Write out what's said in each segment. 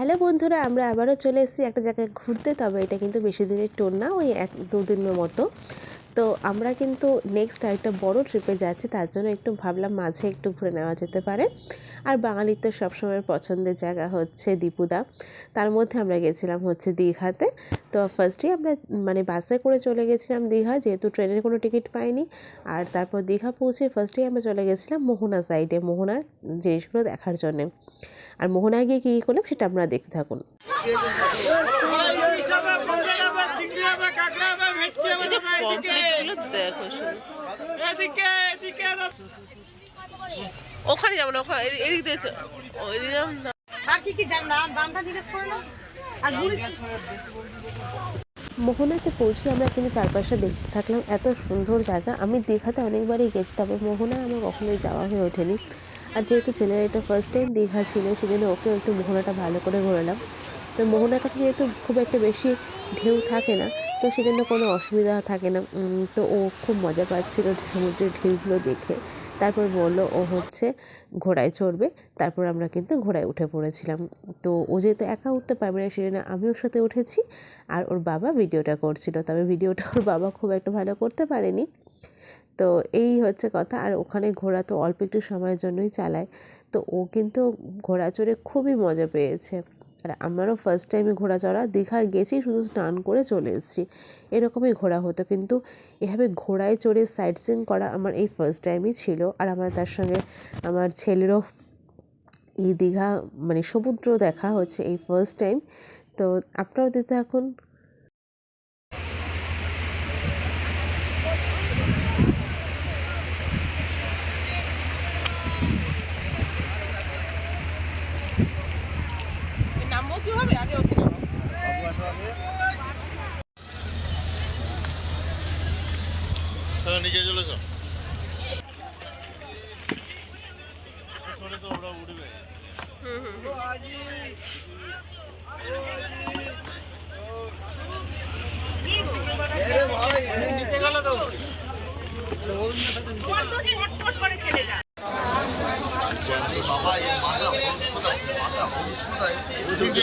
Hello বন্ধুরা, আমরা আবারও চলে এসেছি একটা জায়গায় ঘুরতে। তবে এটা কিন্তু বেশি দিনের ট্যুর না, ওই 1-2 দিনের মতো। তো আমরা কিন্তু নেক্সট আরেকটা বড় ট্রিপে যাচ্ছি, তার জন্য একটু ভাবলাম মাঝে একটু ঘুরে নেওয়া যেতে পারে। আর বাঙালির তো সবসময় পছন্দের জায়গা হচ্ছে দীপুদা। তার মধ্যে আমরা গেছিলাম হচ্ছে দীঘাতে। তো ফার্স্টেই আমরা বাসে করে চলে গেছিলাম দীঘা, যেহেতু ট্রেনের কোনো টিকিট পাইনি। আর তারপর দীঘা পৌঁছে ফার্স্টেই আমরা চলে গেছিলাম মোহনা সাইডে, মোহনার জিনিসগুলো দেখার জন্যে। আর মোহনায় গিয়ে কী করলাম সেটা আপনারা দেখতে থাকুন। ওখানে যাবো না, ওখানে এদিক দিয়ে মোহনাতে পৌঁছে আমরা কিন্তু চারপাশটা দেখতে থাকলাম। এত সুন্দর জায়গা। আমি দীঘাতে অনেকবারই গেছি, তবে মোহনায় আমার কখনোই যাওয়া হয়ে ওঠেনি। আর যেহেতু ছেলের এটা ফার্স্ট টাইম দীঘা ছিল, সেজন্য ওকে একটু মোহনাটা ভালো করে ঘোরালাম। তো মোহনার কাছে যেহেতু খুব একটা বেশি ঢেউ থাকে না, তো সেজন্য কোনো অসুবিধা থাকে না। তো ও খুব মজা পাচ্ছিল সমুদ্রের ঢেউগুলো দেখে। তারপর বললো ও হচ্ছে ঘোড়ায় চড়বে। তারপর আমরা কিন্তু ঘোড়ায় উঠে পড়েছিলাম। তো ও যেহেতু একা উঠতে পারবে না, সেজন্য আমি ওর সাথে উঠেছি। আর ওর বাবা ভিডিওটা করছিল, তবে ভিডিওটা ওর বাবা খুব একটা ভালো করতে পারেনি। তো এই হচ্ছে কথা। আর ওখানে ঘোড়া তো অল্প একটু সময়ের জন্যই চালায়। তো ও কিন্তু ঘোড়া চড়ে খুবই মজা পেয়েছে। আর আমারও ফার্স্ট টাইমে ঘোড়া চড়া। দীঘায় গেছি, শুধু স্নান করে চলে এসেছি, এরকমই ঘোরা হতো। কিন্তু এভাবে ঘোড়ায় চড়ে সাইট সিন করা আমার এই ফার্স্ট টাইমই ছিল। আর আমার তার সঙ্গে আমার ছেলেরও এই দীঘা সমুদ্র দেখা হচ্ছে এই ফার্স্ট টাইম। তো আপনারাও দিতে এখন নামবো কি হবে আগে ওকে নামো। নিচে চলে যাও।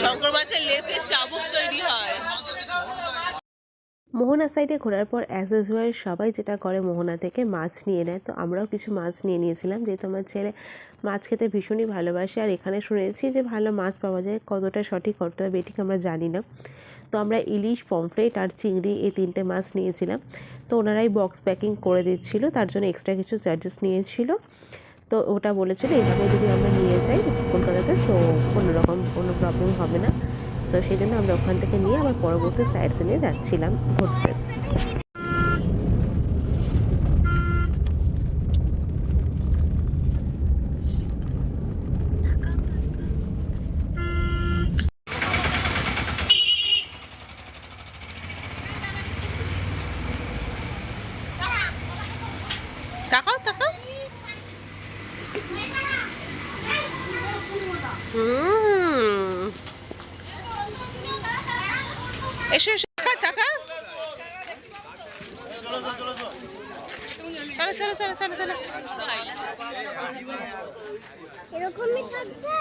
শঙ্কর মাছের লেজে চাবুক তৈরি হয়। মোহনা সাইডে ঘোরার পর অ্যাজ ইউজুয়াল সবাই যেটা করে মোহনা থেকে মাছ নিয়ে নেয়। তো আমরাও কিছু মাছ নিয়ে নিয়েছিলাম, যেহেতু আমার ছেলে মাছ খেতে ভীষণই ভালোবাসে। আর এখানে শুনেছি যে ভালো মাছ পাওয়া যায়, কতটা সঠিক কতটা বেঠিক আমরা জানি না। তো আমরা ইলিশ, পমফ্রেট আর চিংড়ি এই 3টে মাছ নিয়েছিলাম। তো ওনারাই বক্স প্যাকিং করে দিচ্ছিল, তার জন্য এক্সট্রা কিছু চার্জেস নিয়েছিল। তো ওটা বলেছিল এইভাবে যদি আমরা নিয়ে যাই কলকাতাতে, তো কোনো প্রবলেম হবে না। তো সেই জন্য আমরা ওখান থেকে নিয়ে আবার পরবর্তী সাইড সিনে যাচ্ছিলাম ঘুরতে। তাকাও তাকাও। এসো এসো, টাকা চলো চলো চলো চলো চলো। এরকমই থাকবে।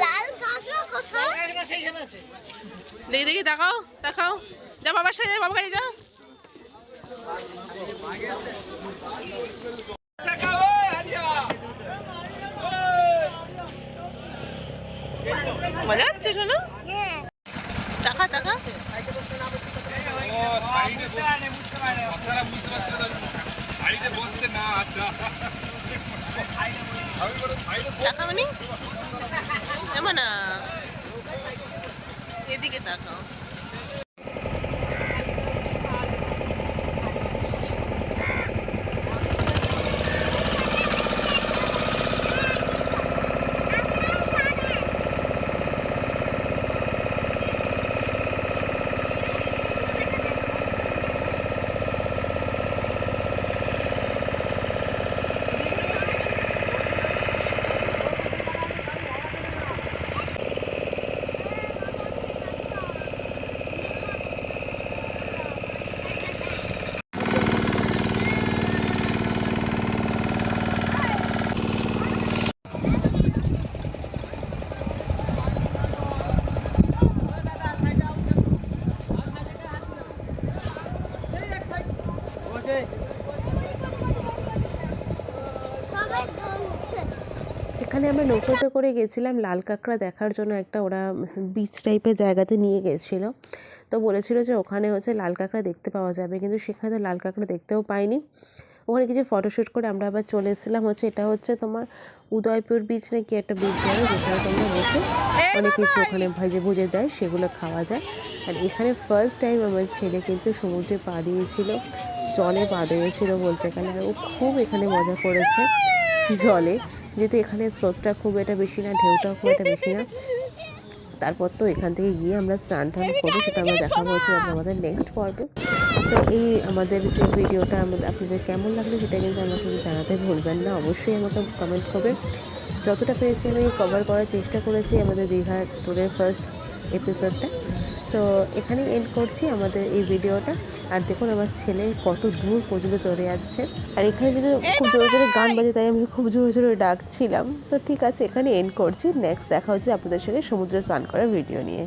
লাল কাঁকড়া কোথায়? দেখি দেখি, তাকাও তাকাও। যা বাবার সাথে, বাবার কাছে যা। মজা হচ্ছে শোনো। টাকা টাকা টাকা এমন না, এদিকে তাকাও। এখানে আমরা নৌকোতে করে গেছিলাম লাল কাঁকড়া দেখার জন্য। একটা ওরা বিচ টাইপের জায়গাতে নিয়ে গেছিলো, তো বলেছিল যে ওখানে হচ্ছে লাল কাঁকড়া দেখতে পাওয়া যাবে, কিন্তু সেখানে তো লাল কাঁকড়া দেখতেও পাইনি। ওখানে কিছু ফটোশ্যুট করে আমরা আবার চলে এসেছিলাম। এটা হচ্ছে তোমার উদয়পুর বিচ নাকি একটা বিচ বলে, যেখানে তোমরা বসে অনেক কিছু ওখানে ভেজে ভুজে দেয়, সেগুলো খাওয়া যায়। আর এখানে ফার্স্ট টাইম আমার ছেলে কিন্তু সমুদ্রে পা দিয়েছিল, জলে পা দিয়েছিল বলতে গেলে। আর ও খুব এখানে মজা করেছে জলে, যেহেতু এখানে স্রোতটা খুব একটা বেশি না, ঢেউটাও খুব একটা বেশি না। তারপর তো এখান থেকে গিয়ে আমরা স্নান টান করবো, সেটা আমরা দেখাবো হচ্ছে আমাদের নেক্সট পর্বে। তো এই আমাদের যে ভিডিওটা আপনাদের কেমন লাগলো সেটা কিন্তু আমাকে জানাতে ভুলবেন না, অবশ্যই আমাকে কমেন্ট করবেন। যতটা পেরেছি আমি কভার করার চেষ্টা করেছি আমাদের দীঘা ট্যুরের ফার্স্ট এপিসোডটা। তো এখানে এন্ড করছি আমাদের এই ভিডিওটা। আর দেখুন আমার ছেলে কত দূর পর্যন্ত চলে যাচ্ছে, আর এখানে যদি খুব জোরে জোরে গান বাজে তাই আমি খুব জোরে জোরে ডাকছিলাম। তো ঠিক আছে, এখানে এন্ড করছি। নেক্সট দেখা হচ্ছে আপনাদের সঙ্গে সমুদ্রে স্নান করার ভিডিও নিয়ে।